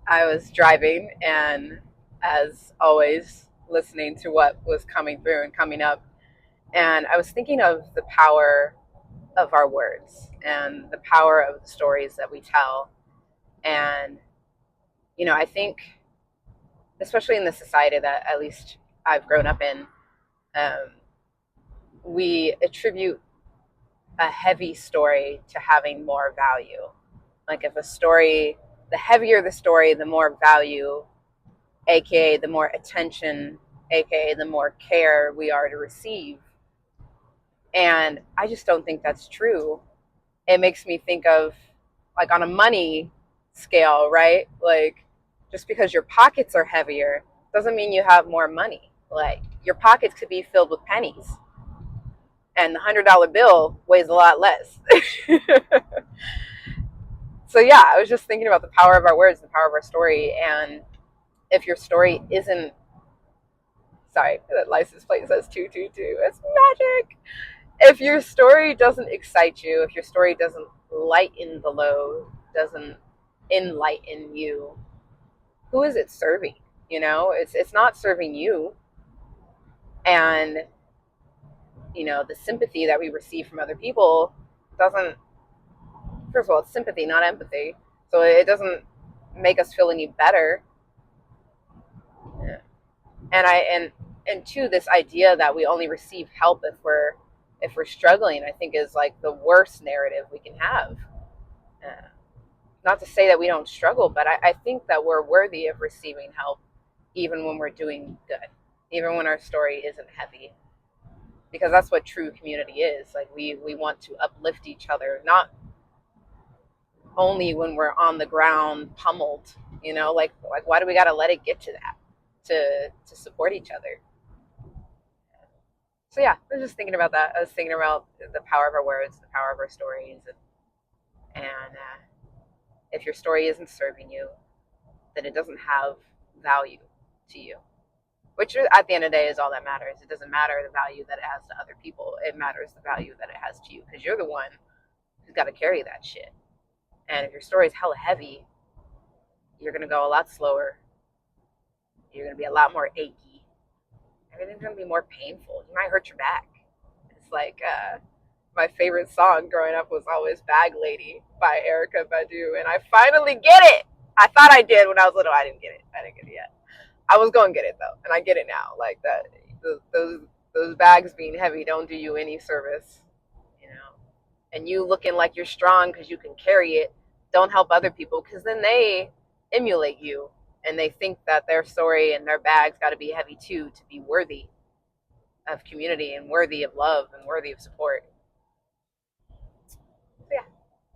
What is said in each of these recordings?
I was driving and, as always, listening to what was coming through and coming up. And I was thinking of the power of our words and the power of the stories that we tell. And, I think, especially in the society that at least I've grown up in, um, we attribute a heavy story to having more value. Like if a story, the heavier the story, the more value, aka the more attention, aka the more care we are to receive. And I just don't think that's true. It makes me think of, like, on a money scale, right? Like, just because your pockets are heavier doesn't mean you have more money. Like, your pockets could be filled with pennies, and the $100 bill weighs a lot less. So yeah, I was just thinking about the power of our words, the power of our story. And if your story isn't, sorry, that license plate says 222, it's magic. If your story doesn't excite you, if your story doesn't lighten the load, doesn't enlighten you, who is it serving? It's not serving you. And the sympathy that we receive from other people doesn't, first of all, it's sympathy, not empathy. So it doesn't make us feel any better. And two, this idea that we only receive help if we're struggling, I think, is like the worst narrative we can have. uh, Not to say that we don't struggle, but I think that we're worthy of receiving help, even when we're doing good, even when our story isn't heavy, because that's what true community is. Like, we want to uplift each other, not only when we're on the ground pummeled. Like why do we got to let it get to that, to support each other? So yeah, I was just thinking about that. I was thinking about the power of our words, the power of our stories. And if your story isn't serving you, then it doesn't have value to you, which at the end of the day is all that matters. It doesn't matter the value that it has to other people. It matters the value that it has to you, because you're the one who's got to carry that shit. And if your story is hella heavy, you're going to go a lot slower. You're going to be a lot more achy. Everything's going to be more painful. You might hurt your back. It's like, my favorite song growing up was always Bag Lady by Erykah Badu. And I finally get it. I thought I did when I was little. I didn't get it. I didn't get it yet. I was going to get it though. And I get it now. Like that, those bags being heavy don't do you any service, you know. And you looking like you're strong because you can carry it don't help other people, because then they emulate you and they think that their story and their bags got to be heavy too, to be worthy of community and worthy of love and worthy of support. So yeah,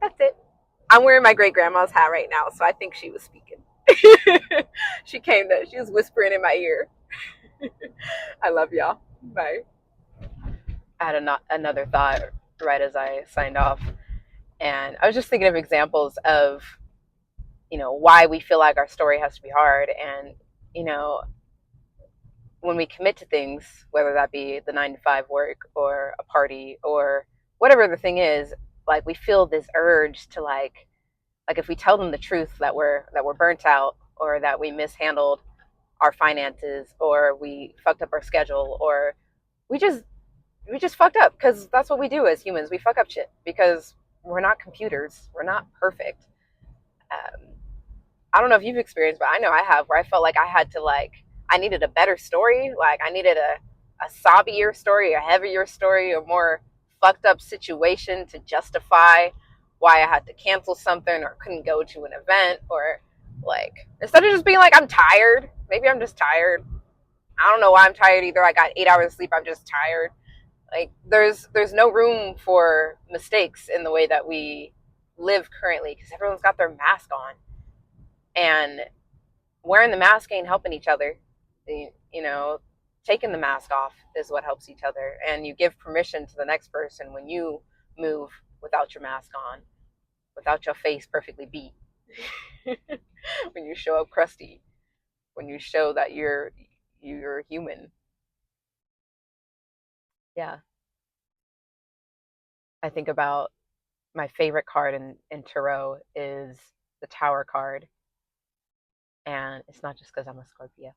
that's it. I'm wearing my great grandma's hat right now, so I think she was speaking. She was whispering in my ear. I love y'all. Bye. I had another thought right as I signed off, and I was just thinking of examples of, why we feel like our story has to be hard. And, you know, when we commit to things, whether that be the 9 to 5 work or a party or whatever the thing is, like, we feel this urge to, like if we tell them the truth that we're burnt out, or that we mishandled our finances, or we fucked up our schedule, or we just we just fucked up, because that's what we do as humans. We fuck up shit because we're not computers. We're not perfect. Um, I don't know if you've experienced, but I know I have, where I felt like I had to, I needed a better story. Like, I needed a sobbier story, a heavier story, a more fucked up situation to justify why I had to cancel something or couldn't go to an event. Or, like, instead of just being like, I'm tired, maybe I'm just tired. I don't know why I'm tired either. I got 8 hours of sleep. I'm just tired. Like, there's no room for mistakes in the way that we live currently, because everyone's got their mask on, and wearing the mask ain't helping each other. You know, taking the mask off is what helps each other. And you give permission to the next person when you move without your mask on, without your face perfectly beat, when you show up crusty, when you show that you're human. Yeah, I think about my favorite card in tarot is the Tower card. And it's not just because I'm a Scorpio.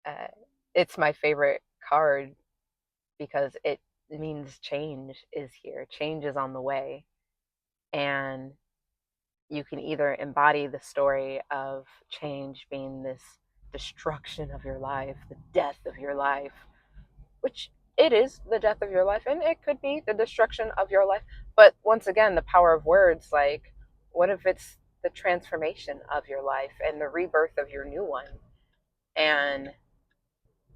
Uh, it's my favorite card because it means change is here, change is on the way. And you can either embody the story of change being this destruction of your life, the death of your life, which it is the death of your life, and it could be the destruction of your life. But once again, the power of words, like, what if it's the transformation of your life and the rebirth of your new one? And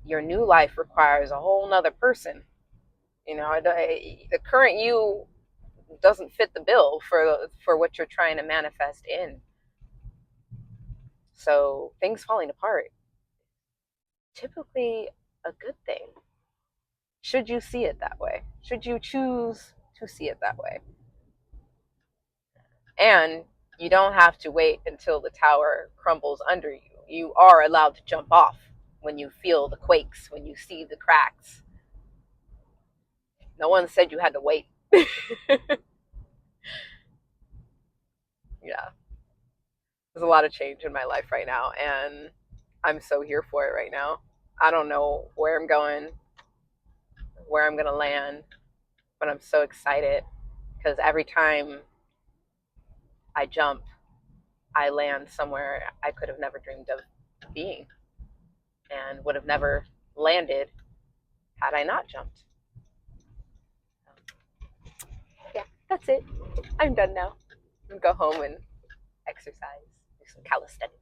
your new life requires a whole nother person. You know, the current you doesn't fit the bill for what you're trying to manifest in. So things falling apart, typically a good thing. Should you see it that way? Should you choose to see it that way? And you don't have to wait until the tower crumbles under you. You are allowed to jump off when you feel the quakes, when you see the cracks. No one said you had to wait. Yeah. There's a lot of change in my life right now, and I'm so here for it right now. I don't know where I'm going, where I'm going to land, but I'm so excited because every time I jump, I land somewhere I could have never dreamed of being and would have never landed had I not jumped. Yeah, that's it. I'm done now. I'm gonna go home and exercise, do some calisthenics.